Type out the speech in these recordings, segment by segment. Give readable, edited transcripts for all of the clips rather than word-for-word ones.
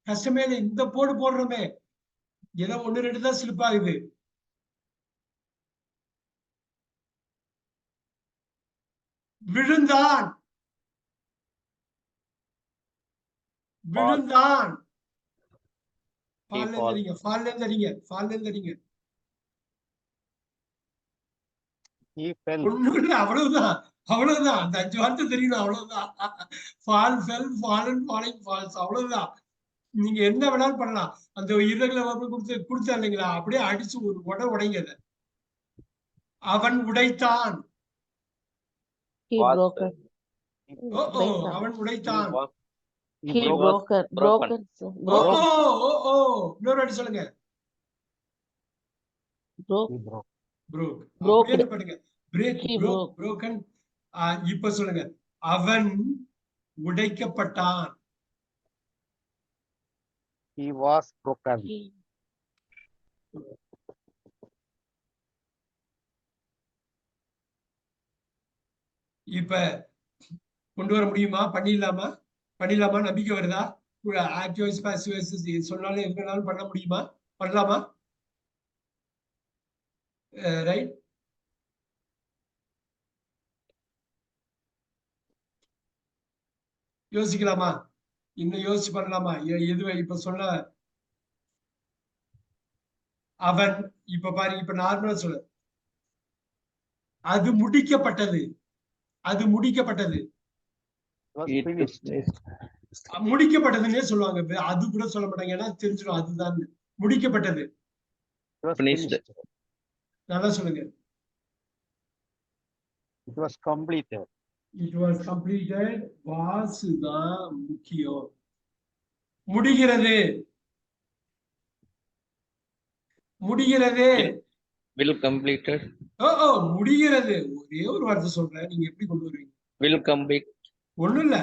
கஷ்டமே இல்லை. இந்த போடு போடுறோமே, ஏதோ 1, 2 தான் ஸ்லிப் ஆகுது. விழுந்தான், விழுந்தான். ஃபால்ல தெரியுங்க, ஃபால்ல தெரியுங்க, ஃபால்ல தெரியுங்க. ஒண்ணும் இல்ல, அவ்வளவுதான், அவ்வளவுதான். அந்த 5 வார்த்தை தெரியணும், அவ்வளவுதான். Fall, fell, fallen, falling, falls, அவ்வளவுதான். நீங்க என்ன வேணாலும் பண்ணலாம். அந்த irregular verb கொடுத்தா இல்லைங்களா, அப்படியே அடிச்சு ஒரு உடைங்க அதை. அவன் உடைத்தான். அவன் உடைத்தான். இன்னொரு வாட்டி சொல்லுங்க. இப்ப சொல்லுங்க. அவன் உடைக்கப்பட்டான். He was broken. இப்ப கொண்டு வர முடியுமா? பண்ணிடலாமா? நம்பிக்கை வருதா? ஆக்டிவ் வாய்ஸ், பாசிவ் வாய்ஸ் சொன்னாலும் எங்கனாலும் பண்ண முடியுமா? பண்ணலாமா? ரைட். யோசிக்கலாமா? இன்னும் யோசிச்சு பண்ணலாமா? எது இப்ப சொன்ன அவன், இப்ப பாருங்க, இப்ப நார்மலா சொல்லு. அது முடிக்கப்பட்டது. அது முடிக்கப்பட்டது. முடிக்கப்பட்டதுன்னே சொல்லுவாங்க. அது கூட சொல்ல மாட்டாங்க, ஏன்னா தெரிஞ்சிடும் அதுதான் முடிக்கப்பட்டது. நல்லா சொல்லுங்க. It was completed. It was completed. was தான் முக்கியம். முடிகிறது, முடிகிறது. will completed. முடிகிறது. ஒரே ஒரு வார்த்தை சொல்றேன், நீங்க எப்படி கொண்டு வருவீங்க? will complete. ஒண்ணும் இல்ல,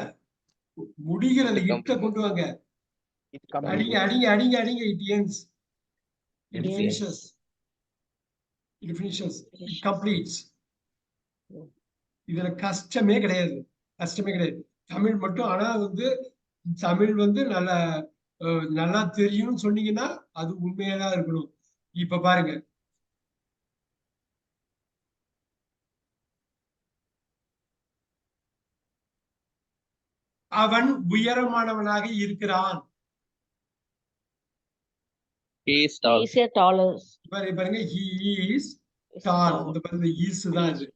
முடிகிறது. இட்ட கொண்டு வாங்க. அடிங்க, அடிங்க, அடிங்க, அடிங்க. It ends. It finishes. It finishes. It completes. இதுல கஷ்டமே கிடையாது, கஷ்டமே கிடையாது. தமிழ் மட்டும். ஆனா தமிழ் நல்லா தெரியும்னு சொன்னீங்கன்னா அது உண்மையாதான் இருக்கணும். இப்ப பாருங்க, அவன் உயரமானவனாக இருக்கிறான். பாருங்க, he is tall. இந்த பாருங்க, is தான் இது.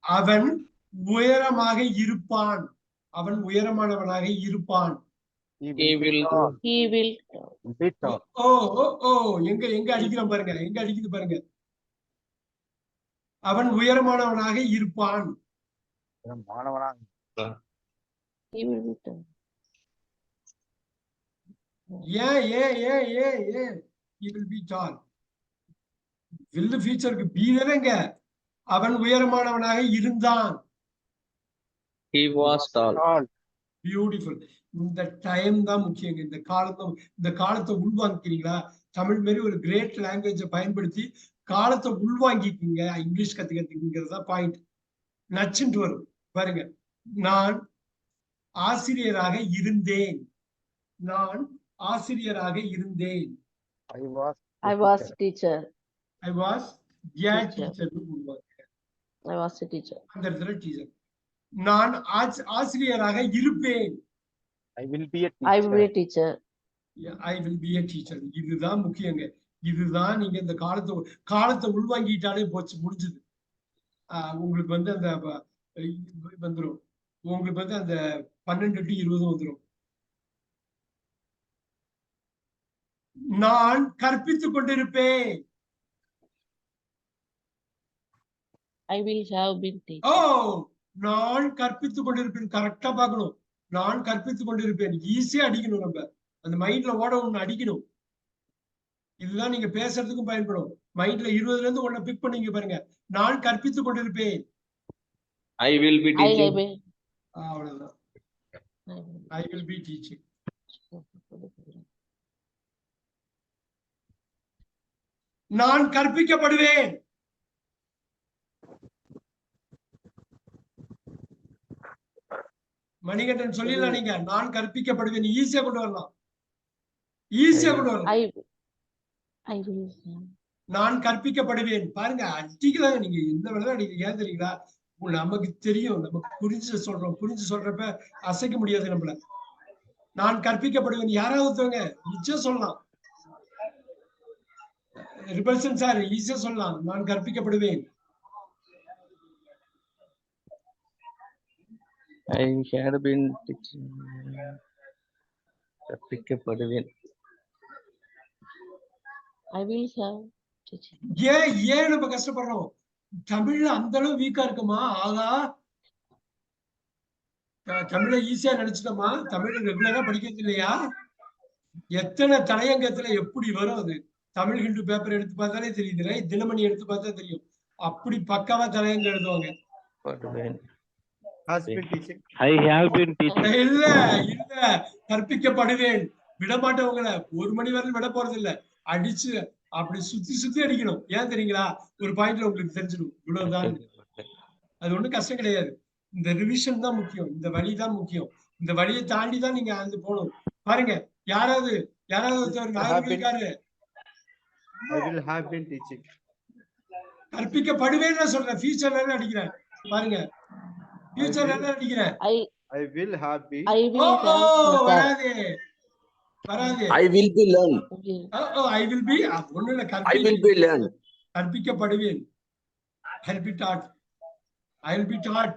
அவன் உயரமாக இருப்பான். அவன் உயரமானவனாக இருப்பான். எங்க அடிக்கிறோம் பாருங்க, எங்க அடிக்குது பாருங்க. அவன் உயரமானவனாக இருப்பான். He will be tall. will featureக்கு be தானேங்க. அவன் உயரமானவனாக இருந்தான். He was tall. பியூட்டிஃபுல். இந்த டைம் தான் முக்கியங்க. இந்த காலத்தை உள்வாங்கிக்கிறீங்களா? தமிழ் மாதிரி ஒரு கிரேட் லாங்குவேஜை பயன்படுத்தி காலத்தை உள்வாங்கிக்கிங்க. English கத்துக்கிறதுங்கிறதா point. நச்சுட்டு வரும் பாருங்க. நான் ஆசிரியராக இருந்தேன். நான் ஆசிரியராக இருந்தேன். I was teacher. I was a teacher. I was a teacher. அந்த இடத்துல டீச்சர். நான் ஆசிரியராக இருப்பேன். I will be a teacher. I will be a teacher. I will be a teacher. இதுதான் முக்கியங்க. இதுதான் நீங்க இந்த காலத்தை உள்வாங்கிட்டாலே போச்சு, முடிஞ்சது. உங்களுக்கு அந்த வந்துடும். உங்களுக்கு அந்த 12 to 20 வந்துடும். நான் கற்பித்துக் கொண்டிருப்பேன். I will have been teaching. நான் கற்பித்துக் கொண்டிருப்பேன். கரெக்டா பார்க்கணும். நான் கற்பித்துக் கொண்டிருப்பேன். ஈஸியா அடிக்கணும். நம்ம அந்த மைண்ட்ல ஓட ஒண்ணு அடிக்கணும். இதுதான் நீங்க பேசுறதுக்கும் பயன்படும். மைண்ட்ல 20ல இருந்து ஒண்ணு பிக் பண்ணீங்க பாருங்க. நான் கற்பித்துக் கொண்டிருப்பேன். I will be teaching. அவ்வளவுதான். I will be teaching. நான் கற்பிக்கப்படுவேன். மணிகண்டன் சொல்லிடலாம். நீங்க நான் கற்பிக்கப்படுவேன் ஈஸியா கொண்டு வரலாம். ஈஸியா கொண்டு வரணும். I will have. நான் கற்பிக்கப்படுவேன். பாருங்க அடிக்கலாம், நீங்க எந்த வேலை அடிக்கிறீங்க ஏன் தெரியுங்களா? நமக்கு தெரியும், நமக்கு புரிஞ்சு சொல்றப்ப அசைக்க முடியாது நம்மள. நான் கற்பிக்கப்படுவேன். யாராவது ஒருத்தவங்க ஈஸியா சொல்லலாம். ரிபல்சன் சார் ஈஸியா சொல்லலாம், நான் கற்பிக்கப்படுவேன். I had been teaching. கற்பிக்கப்படுவேன். I will have teaching. ஏன் நம்ம கஷ்டப்படுறோம்? தமிழ்ல அந்த அளவு வீக்கா இருக்குமா? ஆகா, தமிழ ஈஸியா நினைச்சிட்டோமா? தமிழ் ரெகுலரா படிக்கிறது இல்லையா? எத்தனை தலையங்கத்துல எப்படி வரும் அது? தமிழ் ஹிந்து பேப்பர் எடுத்து பார்த்தாலே தெரியுது, தினமணி எடுத்து பார்த்தா தெரியும். அப்படி பக்காவா தலையங்க எழுதுவாங்க. Has been teaching. I have been teaching. இல்ல கற்பிக்கப்படுவேன். விடமாட்டவங்கள 1 மணி வரை விட போறது இல்ல. அடிச்சு அப்படி சுத்தி அடிக்கணும். ஏன் தெரியுங்களா? ஒரு பாயிண்ட்ல உங்களுக்கு தெரிஞ்சிடும் இவ்வளவுதான். அது ஒண்ணும் கஷ்டம் கிடையாது. இந்த ரிவிஷன் தான் முக்கியம், இந்த வழி தான் முக்கியம். இந்த வழியை தாண்டி தான் நீங்க அங்க போகணும். பாருங்க, யாராவது இருக்காரு? I will have been teaching. கற்பிக்கப்படுவேன்னு சொல்றேன், ஃபியூச்சர்ல அடிக்கிறேன். பாருங்க, ஃபியூச்சர்ல அடிக்கிறேன். I will have been. I will have. வராது. I will be learned. I will be ஒண்ணு இல்ல, I will be learned. கற்பிக்கப்படுவேன். I'll be taught. I'll be taught.